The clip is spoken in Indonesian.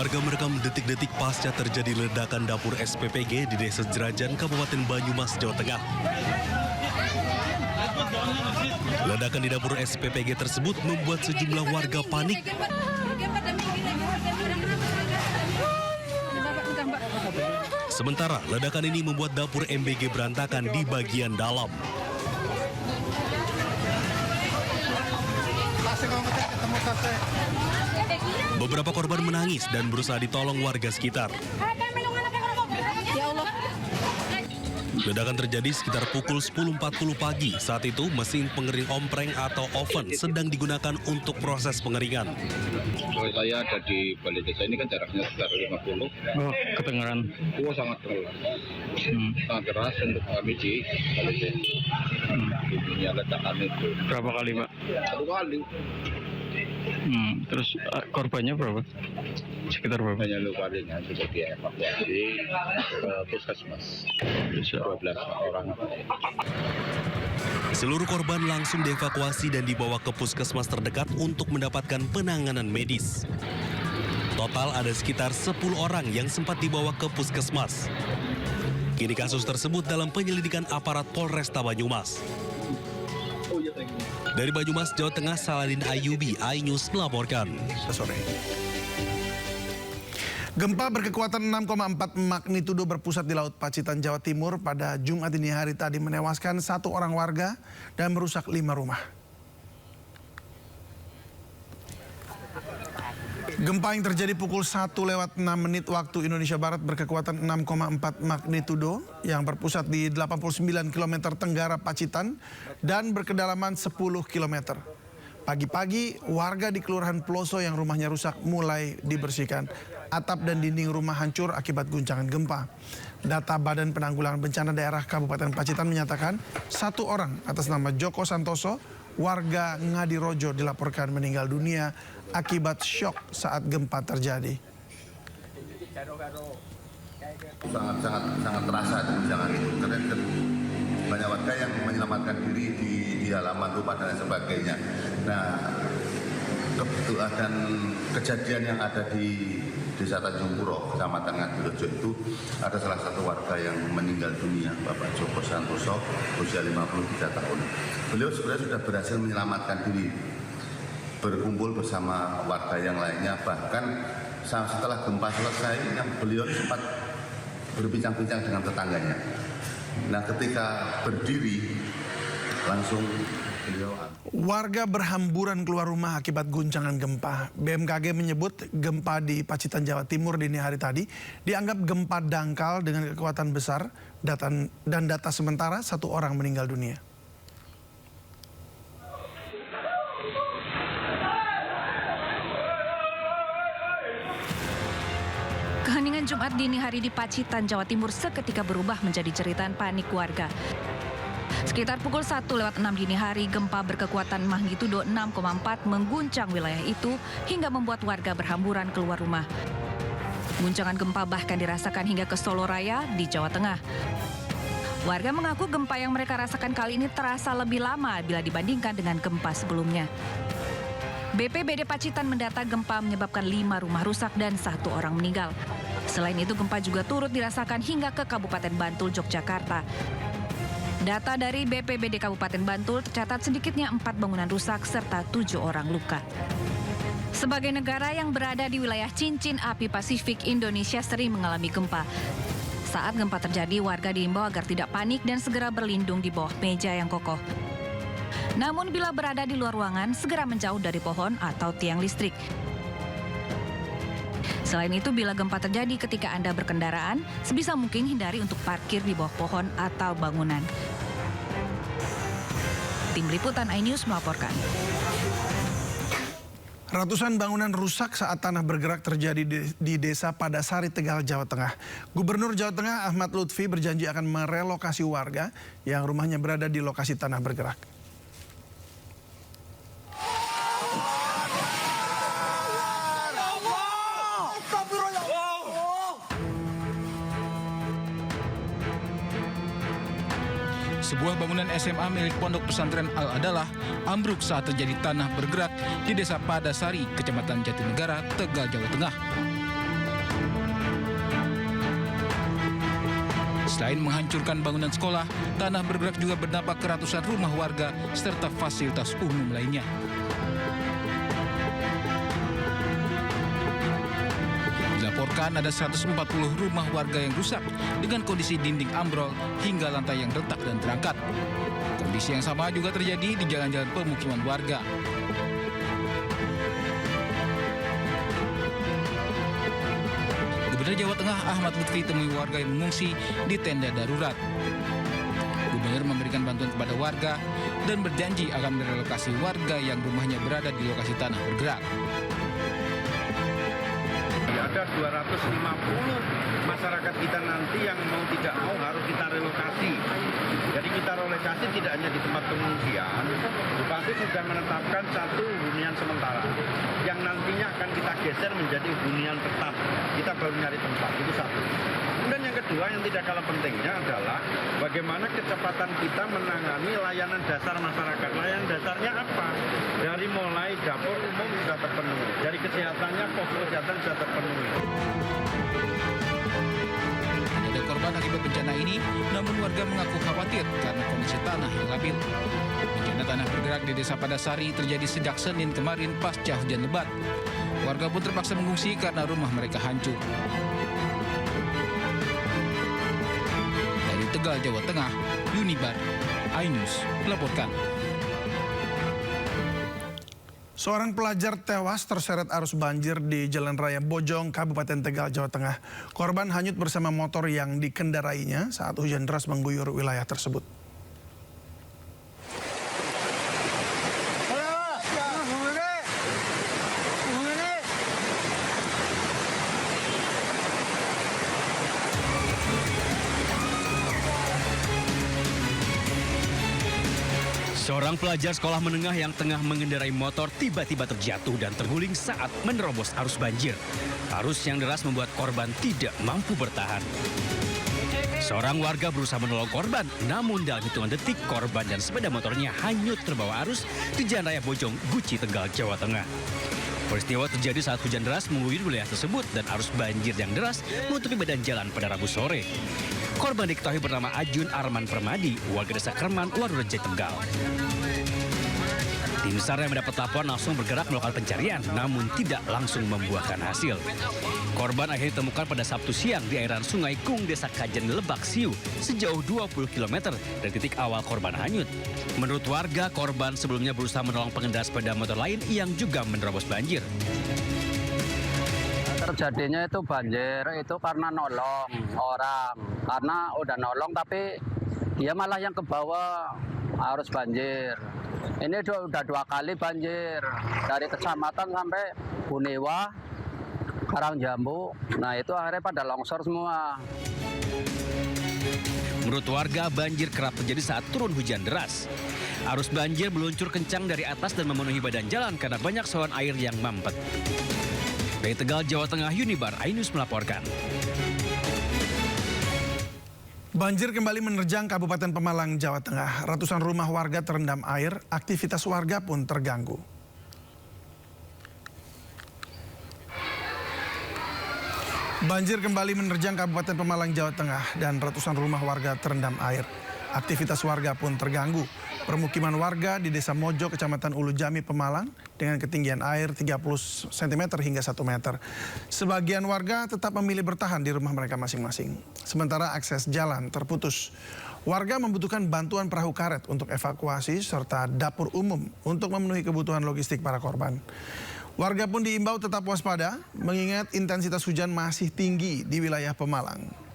Warga merekam detik-detik pasca terjadi ledakan dapur SPPG di Desa Jerajan, Kabupaten Banyumas, Jawa Tengah. Ledakan di dapur SPPG tersebut membuat sejumlah warga panik. Sementara ledakan ini membuat dapur MBG berantakan di bagian dalam. Beberapa korban menangis dan berusaha ditolong warga sekitar. Ledakan terjadi sekitar pukul 10.40 pagi. Saat itu mesin pengering ompreng atau oven sedang digunakan untuk proses pengeringan. Saya ada di balai desa ini kan jaraknya sekitar 50. Oh, kedengeran. Oh, sangat keras. Sangat keras untuk kami di balai desa. Bunyinya ledakan itu. Berapa kali, Pak? 1 kali. Terus korbannya berapa? Sekitar berapa? Hanya lukanya sudah dievakuasi ke puskesmas. 12 orang. Seluruh korban langsung dievakuasi dan dibawa ke puskesmas terdekat untuk mendapatkan penanganan medis. Total ada sekitar 10 orang yang sempat dibawa ke puskesmas. Kini kasus tersebut dalam penyelidikan aparat Polresta Banyumas. Dari Banyumas, Jawa Tengah, Saladin Ayubi, iNews melaporkan. Sore. Gempa berkekuatan 6,4 magnitudo berpusat di Laut Pacitan, Jawa Timur pada Jumat dini hari tadi menewaskan 1 orang warga dan merusak 5 rumah. Gempa yang terjadi pukul 1:06 waktu Indonesia Barat berkekuatan 6,4 magnitudo yang berpusat di 89 km tenggara Pacitan dan berkedalaman 10 km. Pagi-pagi, warga di Kelurahan Peloso yang rumahnya rusak mulai dibersihkan. Atap dan dinding rumah hancur akibat guncangan gempa. Data Badan Penanggulangan Bencana Daerah Kabupaten Pacitan menyatakan 1 orang atas nama Joko Santoso, warga Ngadirojo, dilaporkan meninggal dunia akibat syok saat gempa terjadi. Sangat terasa guncangan itu karena banyak warga yang menyelamatkan diri di halaman rumah dan sebagainya. Nah, dan kejadian yang ada di Desa Tanjung Puro, Kecamatan Ngadirojo itu ada salah satu warga yang meninggal dunia, Bapak Joko Santoso, usia 53 tahun. Beliau sebenarnya sudah berhasil menyelamatkan diri, berkumpul bersama warga yang lainnya, bahkan setelah gempa selesai, beliau sempat berbincang-bincang dengan tetangganya. Nah, ketika berdiri, langsung beliau... Warga berhamburan keluar rumah akibat guncangan gempa. BMKG menyebut gempa di Pacitan, Jawa Timur dini hari tadi dianggap gempa dangkal dengan kekuatan besar dan data sementara 1 orang meninggal dunia. Keheningan Jumat dini hari di Pacitan, Jawa Timur seketika berubah menjadi jeritan panik warga. Sekitar pukul 1:06 dini hari, gempa berkekuatan magnitudo 6,4 mengguncang wilayah itu hingga membuat warga berhamburan keluar rumah. Guncangan gempa bahkan dirasakan hingga ke Solo Raya di Jawa Tengah. Warga mengaku gempa yang mereka rasakan kali ini terasa lebih lama bila dibandingkan dengan gempa sebelumnya. BPBD Pacitan mendata gempa menyebabkan 5 rumah rusak dan 1 orang meninggal. Selain itu, gempa juga turut dirasakan hingga ke Kabupaten Bantul, Yogyakarta. Data dari BPBD Kabupaten Bantul tercatat sedikitnya 4 bangunan rusak serta 7 orang luka. Sebagai negara yang berada di wilayah cincin api Pasifik, Indonesia sering mengalami gempa. Saat gempa terjadi, warga diimbau agar tidak panik dan segera berlindung di bawah meja yang kokoh. Namun bila berada di luar ruangan, segera menjauh dari pohon atau tiang listrik. Selain itu, bila gempa terjadi ketika Anda berkendaraan, sebisa mungkin hindari untuk parkir di bawah pohon atau bangunan. Tim Liputan iNews melaporkan. Ratusan bangunan rusak saat tanah bergerak terjadi di Desa Padasari, Tegal, Jawa Tengah. Gubernur Jawa Tengah Ahmad Lutfi berjanji akan merelokasi warga yang rumahnya berada di lokasi tanah bergerak. Sebuah bangunan SMA milik Pondok Pesantren Al-Adalah ambruk saat terjadi tanah bergerak di Desa Padasari, Kecamatan Jatinegara, Tegal, Jawa Tengah. Selain menghancurkan bangunan sekolah, tanah bergerak juga berdampak ke ratusan rumah warga serta fasilitas umum lainnya. Dilaporkan ada 140 rumah warga yang rusak dengan kondisi dinding ambrol hingga lantai yang retak dan terangkat. Kondisi yang sama juga terjadi di jalan-jalan pemukiman warga. Gubernur Jawa Tengah Ahmad Lutfi temui warga yang mengungsi di tenda darurat. Gubernur memberikan bantuan kepada warga dan berjanji akan merelokasi warga yang rumahnya berada di lokasi tanah bergerak. Ada 250 masyarakat kita nanti yang mau tidak mau harus kita relokasi. Jadi kita relokasi tidak hanya di tempat pengungsian, Bupati sudah menetapkan satu hunian sementara yang nantinya akan kita geser menjadi hunian tetap. Kita baru nyari tempat, itu satu. Kemudian yang kedua yang tidak kalah pentingnya adalah bagaimana kecepatan kita menangani layanan dasar masyarakat. Layanan dasarnya apa? Dari mulai dapur umum sudah terpenuhi, dari kesehatannya posko kesehatan sudah terpenuhi. Ada korban akibat bencana ini, namun warga mengaku khawatir karena kondisi tanah yang labil. Bencana tanah bergerak di Desa Padasari terjadi sejak Senin kemarin pasca hujan lebat. Warga pun terpaksa mengungsi karena rumah mereka hancur. Dari Tegal, Jawa Tengah, Yunibar, iNews melaporkan. Seorang pelajar tewas terseret arus banjir di Jalan Raya Bojong, Kabupaten Tegal, Jawa Tengah. Korban hanyut bersama motor yang dikendarainya saat hujan deras mengguyur wilayah tersebut. Seorang pelajar sekolah menengah yang tengah mengendarai motor tiba-tiba terjatuh dan terguling saat menerobos arus banjir. Arus yang deras membuat korban tidak mampu bertahan. Seorang warga berusaha menolong korban, namun dalam hitungan detik korban dan sepeda motornya hanyut terbawa arus di Jalan Raya Bojong, Guci, Tegal, Jawa Tengah. Peristiwa terjadi saat hujan deras mengguyur wilayah tersebut dan arus banjir yang deras menutupi badan jalan pada Rabu sore. Korban diketahui bernama Ajun Arman Permadi, warga desa Kerman, Warureja, Tegal. Tim SAR yang mendapat laporan langsung bergerak melakukan pencarian, namun tidak langsung membuahkan hasil. Korban akhirnya ditemukan pada Sabtu siang di airan Sungai Kung, Desa Kajen, Lebak, Siu, sejauh 20 km dari titik awal korban hanyut. Menurut warga, korban sebelumnya berusaha menolong pengendara sepeda motor lain yang juga menerobos banjir. Terjadinya itu banjir itu karena nolong orang, karena udah nolong tapi dia malah yang ke bawah arus banjir. Ini udah 2 kali banjir dari kecamatan sampai Bunewa, Karangjambu. Nah itu akhirnya pada longsor semua. Menurut warga, banjir kerap terjadi saat turun hujan deras. Arus banjir meluncur kencang dari atas dan memenuhi badan jalan karena banyak saluran air yang mampet. Dari Tegal, Jawa Tengah, Yunibar, iNews melaporkan. Banjir kembali menerjang Kabupaten Pemalang, Jawa Tengah. Ratusan rumah warga terendam air, aktivitas warga pun terganggu. Banjir kembali menerjang Kabupaten Pemalang, Jawa Tengah dan ratusan rumah warga terendam air. Aktivitas warga pun terganggu. Permukiman warga di Desa Mojo, Kecamatan Ulu Jami, Pemalang dengan ketinggian air 30 cm hingga 1 meter. Sebagian warga tetap memilih bertahan di rumah mereka masing-masing. Sementara akses jalan terputus. Warga membutuhkan bantuan perahu karet untuk evakuasi serta dapur umum untuk memenuhi kebutuhan logistik para korban. Warga pun diimbau tetap waspada mengingat intensitas hujan masih tinggi di wilayah Pemalang.